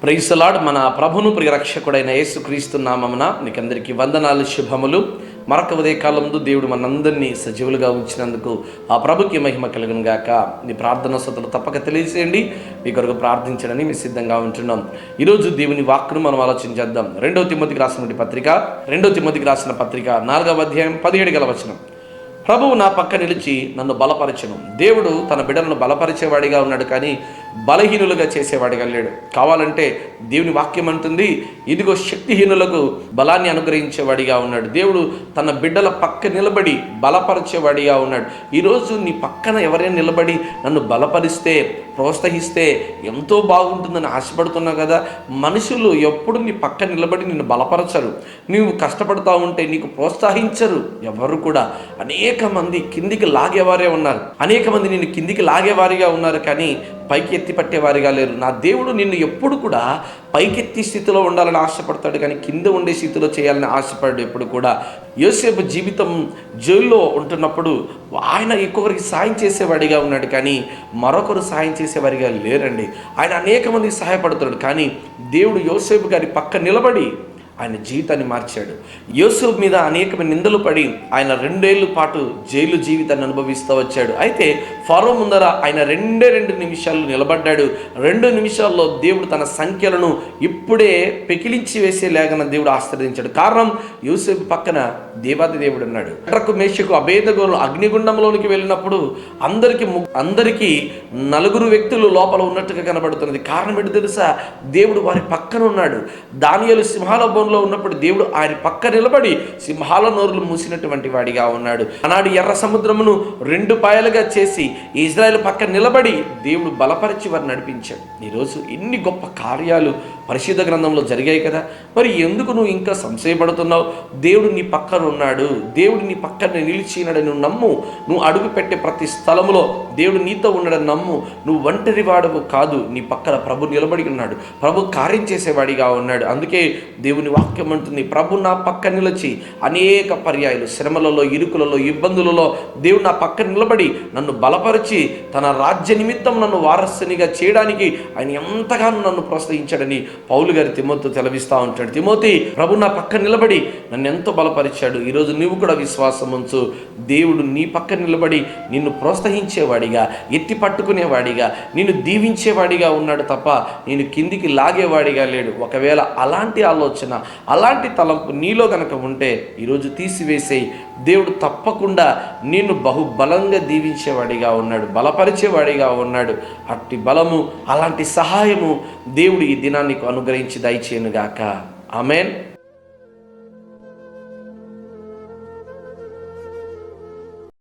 Praise the lord. మన ప్రభును ప్రియరక్షకుడైన యేసుక్రీస్తు నామమున మీకందరికీ వందనాలు, శుభములు. మరొక ఉదయకాలంలో దేవుడు మనందరినీ సజీవులుగా ఉంచినందుకు ఆ ప్రభుకి మహిమ కలుగును గాక. మీ ప్రార్థన స్తుతులు తప్పక తెలియజేయండి. మీ కొరకు ప్రార్థించడని మేము సిద్ధంగా ఉంటున్నాం. ఈరోజు దేవుని వాక్కును మనం ఆలోచించేద్దాం. 2 తిమోతికి రాసిన పత్రిక 4వ అధ్యాయం 17 వచనం. ప్రభువు నా పక్క నిలిచి నన్ను బలపరచును. దేవుడు తన బిడ్డలను బలపరిచేవాడిగా ఉన్నాడు, కానీ బలహీనులుగా చేసేవాడిగా లేడు. కావాలంటే దేవుని వాక్యం అంటుంది, ఇదిగో శక్తిహీనులకు బలాన్ని అనుగ్రహించేవాడిగా ఉన్నాడు. దేవుడు తన బిడ్డల పక్క నిలబడి బలపరిచేవాడిగా ఉన్నాడు. ఈరోజు నీ పక్కన ఎవరైనా నిలబడి నన్ను బలపరిస్తే, ప్రోత్సహిస్తే ఎంతో బాగుంటుందని ఆశపడుతున్నావు కదా. మనుషులు ఎప్పుడు నీ పక్క నిలబడి నిన్ను బలపరచరు. నీవు కష్టపడతా ఉంటే నీకు ప్రోత్సహించరు ఎవరు కూడా. అనేక మంది కిందికి లాగేవారే ఉన్నారు, అనేక మంది నిన్ను కిందికి లాగేవారిగా ఉన్నారు, కానీ పైకి ఎత్తి పట్టేవారిగా లేరు. నా దేవుడు నిన్ను ఎప్పుడు కూడా పైకెత్తి స్థితిలో ఉండాలని ఆశపడతాడు, కానీ కింద ఉండే స్థితిలో చేయాలని ఆశపడ్డాడు ఎప్పుడు కూడా. యోసేపు జీవితం జైల్లో ఉంటున్నప్పుడు ఆయన ఇంకొకరికి సాయం చేసేవాడిగా ఉన్నాడు, కానీ మరొకరు సాయం చేసేవారిగా లేరండి. ఆయన అనేక మందికి సహాయపడుతున్నాడు, కానీ దేవుడు యోసేపు గారి పక్క నిలబడి ఆయన జీవితాన్ని మార్చాడు. యోసేపు మీద అనేక నిందలు పడి ఆయన 2 ఏళ్ల పాటు జైలు జీవితాన్ని అనుభవిస్తూ వచ్చాడు. అయితే ఫరో ముందర ఆయన 2 నిమిషాలు నిలబడ్డాడు. 2 నిమిషాల్లో దేవుడు తన సంఖ్యలను ఇప్పుడే పెకిలించి వేసేలాగా దేవుడు ఆశ్రయించాడు. కారణం, యోసేపు పక్కన దేవాది దేవుడు ఉన్నాడు. షడ్రకు, మేషకు, అబేద్నెగోలు అగ్నిగుండంలోనికి వెళ్ళినప్పుడు అందరికీ 4 వ్యక్తులు లోపల ఉన్నట్టుగా కనబడుతున్నది. కారణం ఏంటి తెలుసా? దేవుడు వారి పక్కన ఉన్నాడు. దానియేలు సింహాల లో ఉన్నప్పుడు దేవుడు ఆయన పక్క నిలబడి సింహాల నోరులు మూసినటువంటి వాడిగా ఉన్నాడు. ఆనాడు ఎర్ర సముద్రమును 2 పాయలుగా చేసి ఇజ్రాయేల్ పక్క నిలబడి దేవుడు బలపరిచి వారిని నడిపించాడు. ఈరోజు ఎన్ని గొప్ప కార్యాలు పరిశుద్ధ గ్రంథంలో జరిగాయి కదా. మరి ఎందుకు నువ్వు ఇంకా సంశయపడుతున్నావు? దేవుడు నీ పక్కన ఉన్నాడు. దేవుడు నీ పక్కన నిలిచినాడని నువ్వు నమ్ము. నువ్వు అడుగు పెట్టే ప్రతి స్థలంలో దేవుడు నీతో ఉన్నాడని నమ్ము. నువ్వు ఒంటరి వాడవు కాదు, నీ పక్కన ప్రభు నిలబడి ఉన్నాడు. ప్రభు కార్యం చేసేవాడిగా ఉన్నాడు. అందుకే దేవుని వాక్యం అంటుంది, ప్రభు నా పక్క నిలిచి అనేక పర్యాయాలు శ్రమలలో, ఇరుకులలో, ఇబ్బందులలో దేవుడు నా పక్క నిలబడి నన్ను బలపరిచి తన రాజ్య నిమిత్తం నన్ను వారసునిగా చేయడానికి ఆయన ఎంతగానో నన్ను ప్రోత్సహించాడని పౌలు గారి తిమోతితో తెలవిస్తూ ఉంటాడు. తిమోతి, ప్రభు నా పక్క నిలబడి నన్ను ఎంతో బలపరిచాడు. ఈరోజు నువ్వు కూడా విశ్వాసం ఉంచు. దేవుడు నీ పక్క నిలబడి నిన్ను ప్రోత్సహించేవాడిగా, ఎత్తి పట్టుకునేవాడిగా, నిన్ను దీవించేవాడిగా ఉన్నాడు తప్ప నేను కిందికి లాగేవాడిగా లేడు. ఒకవేళ అలాంటి ఆలోచన, అలాంటి తలంపు నీలో గనక ఉంటే ఈరోజు తీసివేసే. దేవుడు తప్పకుండా నిన్ను బహుబలంగా దీవించేవాడిగా ఉన్నాడు, బలపరిచేవాడిగా ఉన్నాడు. అట్టి బలము, అలాంటి సహాయము దేవుడు ఈ దినానికి అనుగ్రహించి దయచేయనుగాక. ఆమేన్.